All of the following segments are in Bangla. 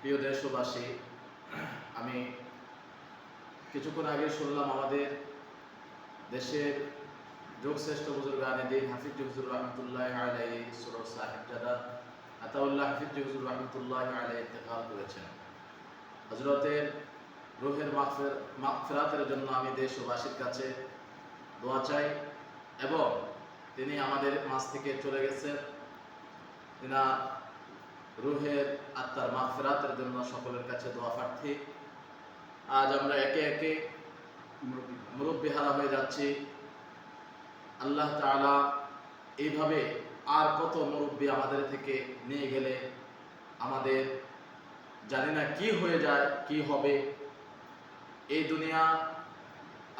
প্রিয় দেশবাসী, আমি কিছুক্ষণ আগে শুনলাম আমাদের দেশের যোগশ্রেষ্ঠ বুজুর্গানে দিন হাফিজ হুজুর রহমতুল্লাহ আলাইহি সূরা সাহিবজাদা আতাউল্লাহ হাফিজ হুজুর রহমতুল্লাহ আলাইহি ইন্তেকাল করেছেন। হযরতের রূহের মাগফিরাতের জন্য আমি দেশবাসীর কাছে দোয়া চাই এবং তিনি আমাদের মাঝ থেকে চলে গেছেন, তিনার রূহের আত্মার মাগফিরাতের জন্য সকলের কাছে দোয়া প্রার্থী। আজ আমরা একে একে মুরব্বি হারা হয়ে যাচ্ছি। আল্লাহ তাআলা এইভাবে আর কত মুরব্বি আমাদের থেকে নিয়ে গেলে আমাদের জানি না কি হয়ে যায়, কি হবে। এই দুনিয়া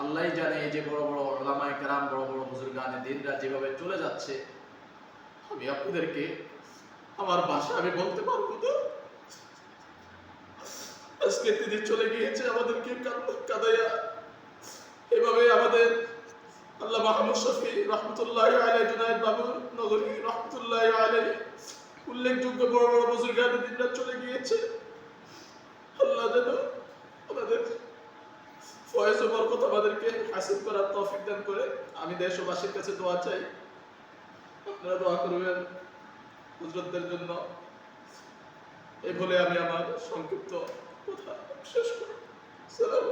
আল্লাহই জানে। এই যে বড় বড় উলামায়ে কেরাম, বড় বড় বুজুর্গানে দ্বীনরা যেভাবে চলে যাচ্ছে, আমি আপনাদেরকে আমার ভাষা আমি বলতে পারবো না। আজকে তিনি চলে গিয়েছে আমাদেরকে কাঁদাইয়া। এভাবে আমাদের আল্লাহ মাহমুদ শফি রহমতুল্লাহি আলাইহি, জুনায়েদ বাবু নগরী রহমতুল্লাহি আলাইহি, উল্লেখযোগ্য বড় বড় বুজুর্গানে দ্বীনরা চলে গিয়েছে। আল্লাহ যেন আমাদের ফয়েজ ও বরকত আমাদেরকে হাসিল করার তৌফিক দান করে। আমি দেশবাসীর কাছে দোয়া চাই, আপনারা দোয়া করবেন হুজুরদের জন্য। এই বলে আমি আমার সংক্ষিপ্ত কথা শেষ করি। সালাম।